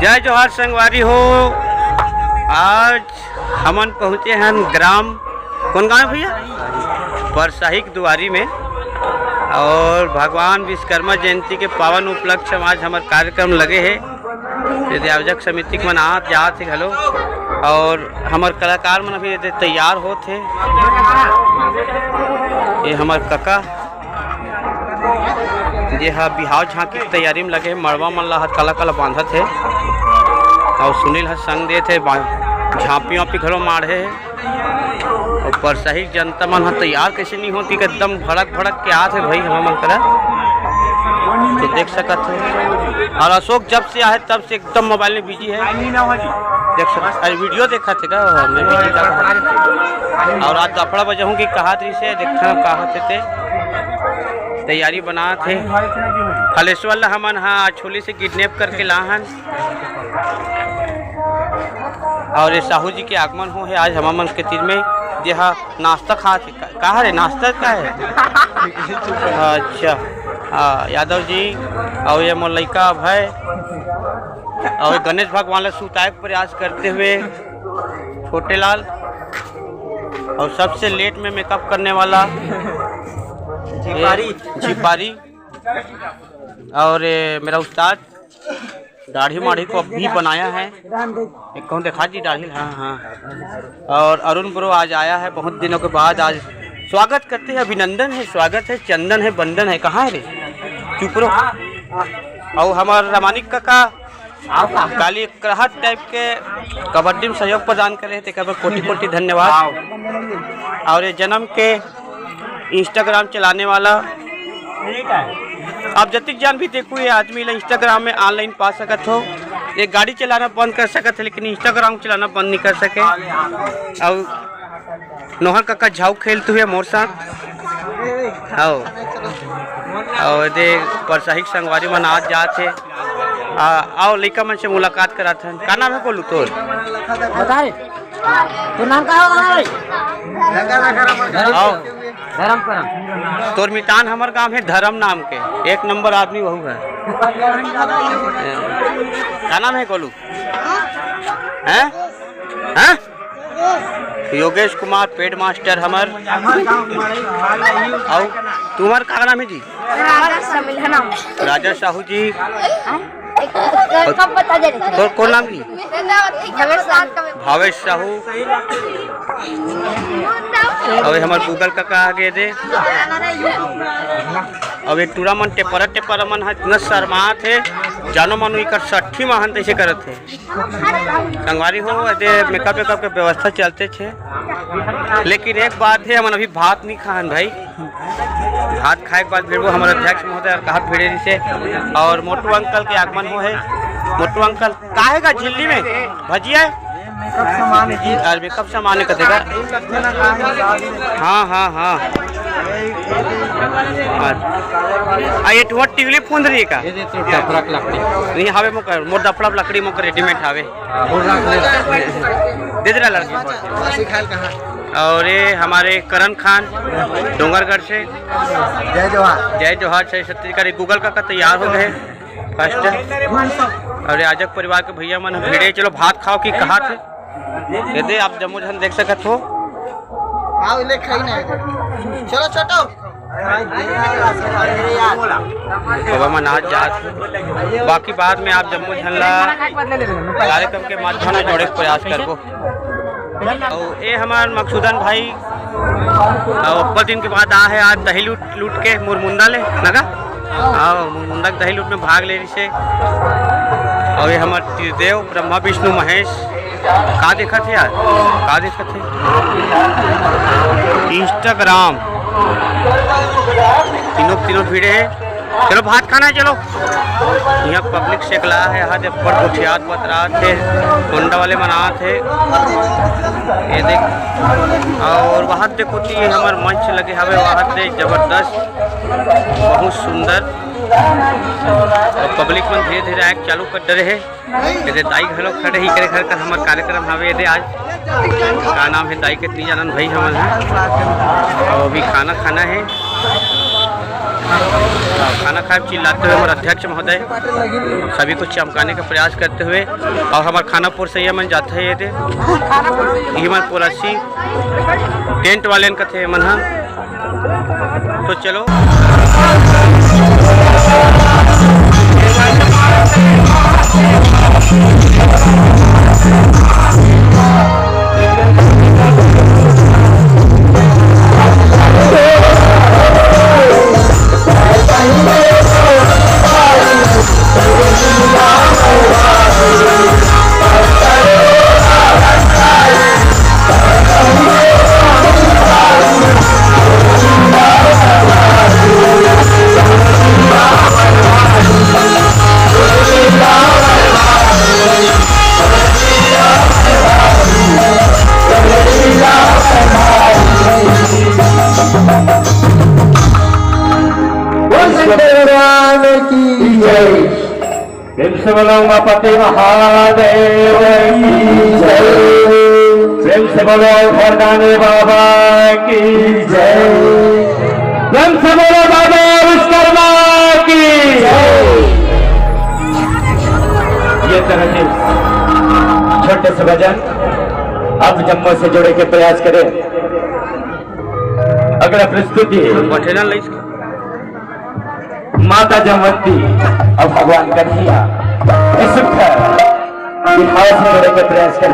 जय जोहार संगवारी हो। आज हमन पहुँचे हैं ग्राम कौन गाँव भैया परसाही दुआरी में, और भगवान विश्वकर्मा जयंती के पावन उपलक्ष्य में आज हमारे कार्यक्रम लगे है। आयोजक समिति के मन आत जात है घलो, और हमारे कलाकार मन अभी तैयार होते। ये हमारे काका ये बिहाव झांकी की तैयारी में लगे, मड़वा मन ला काला काला बांधत है, और सुनील संग दे थे झाँपी वापी घरों माढ़े है। और परसाही जनता मन तैयार कैसे नहीं होती कि एकदम भड़क भड़क के आते भाई हम मन करा तो देख सकत है। और अशोक जब से आए तब से एकदम मोबाइल में बिजी है, देख सकते। अरे वीडियो देखा थे का मैं बिजी था। और आज दफड़ा बजे हूँ कि कहा थी से देखा कहा थे तैयारी बना थे। हलेश्वर हमन हाँ छोली से किडनैप करके लाहन, और ये साहू जी के आगमन हो है आज हमामन के तीर में। जे हाँ नाश्ता खा थे कहा रे नाश्ता का है। अच्छा हाँ यादव जी और ये मोर लड़का भय और गणेश भगवान ला सुताए के प्रयास करते हुए छोटे लाल, और सबसे लेट में मेकअप करने वाला झिपारी और मेरा उस्ताद दाढ़ी माढ़ी को अभी बनाया है। एक कहूँ देखा जी दाढ़ी। हाँ हाँ। और अरुण ब्रो आज आया है बहुत दिनों के बाद, आज स्वागत करते हैं, अभिनंदन है, स्वागत है, चंदन है, बंदन है। कहाँ है रे चुप रहो। और हमारे रमानिक काका काली कराहट टाइप के कबड्डी में सहयोग प्रदान करे थे, कोटि कोटि धन्यवाद। और ये जन्म के इंस्टाग्राम चलाने वाला आप जतिक जान भी देखो, ये आदमी ला इंस्टाग्राम में ऑनलाइन पा सकत हो। ये गाड़ी चलाना बंद कर सकत है लेकिन इंस्टाग्राम चलाना बंद नहीं कर सके। और नोहर काका झाऊ खेलते हुए मोर साथ और दे परसाही संगवारी मन आज जाते। आओ लड़का मन से मुलाकात कराते हैं। का नाम है बोलू तोर बता रे तो नाम का होगा धर्म करम। तोर मितान हमार गांव है धर्म नाम के, एक नंबर आदमी वहू है। क्या नाम है गोलू हैं हैं? योगेश कुमार पेड मास्टर हमार। और तुम्हार का नाम है जी? राजा साहू जी। तो कौन नाम जी? भावेश साहू। और हमारे गूगल का आगे दे। अब एक टूरा मन टेपर मन है इतना शर्मा थे, जानो मानो इकर 60 महान तैसे करत थे। संगवारी हो दे मेकअप वेकअप के व्यवस्था चलते थे, लेकिन एक बात है हमन अभी भात नहीं खान भाई। भात खाए के बाद फिर वो हमारे अध्यक्ष महोदय कहा भिड़े से, और मोटू अंकल के आगमन हो है। मोटू अंकल काहेगा झिल्ली में भजिया मेकअप सामान कतेगा। हाँ हाँ हाँ। ये तुम टिवली फूंद रही का नहीं हवे मोर दफड़ा लकड़ी मोक रेडीमेड हावे दे दे लड़की। और ये हमारे करण खान डोंगरगढ़ से जय जोहार से छत्तीसगढ़ गूगल का तैयार हो गए फर्स्ट। और आजक परिवार के भैया मन भिड़े चलो भात खाओ कि कहा थे दे दे आप जम्मू जन देख सकत हो। चलो छोटो बाबा मन आज जात, बाकी बाद में आप जम्मू झनला कार्यक्रम के माध्यम से जोड़े प्रयास करबो। और ये हमारे मकसूदन भाई ऊपर दिन के बाद आ है आज दही लूट के मुरमुंदा ले लगा। हाँ मुरमुंदा दही लूट में भाग ले रही से। और ये हमारे त्रिदेव ब्रह्मा विष्णु महेश का देखा थे यार, का देखा थे इंस्टाग्राम तीनों भीड़े है। चलो भात खाना है चलो। यहाँ पब्लिक से कला है, यहाँ पर कुठियात बतरा थे, होंडा वाले मना थे ये देख। और वहाँ देखो ये हमारे मंच लगे हवे, वहाँ से जबरदस्त बहुत सुंदर। और पब्लिक में धीरे धीरे आग चालू कर डरे है। ये दाई घलों खड़े ही करे घर का हमारे कार्यक्रम हवे ये आज का नाम है दाई के तीन जानन भाई हमारे। और अभी खाना खाना है खाना खाए चिल्लाते हुए हमारे अध्यक्ष महोदय सभी को चमकाने का प्रयास करते हुए और हमारे खानापुर से ये मन जाते हैं ये मन पुरसी टेंट वाले का थे मन। तो चलो प्रेम से बोलो उमापति महादेव की जय। प्रेम से बोलो भरदाने बाबा की जय। प्रेम से बोलो बाबा विश्वकर्मा की जय। ये तरह से छोटे से भजन अब जम्मू से जोड़े के प्रयास करें। अगला प्रस्तुति माता जमवंती और भगवान कन्हैया बिहार से जोड़े के प्रयास कर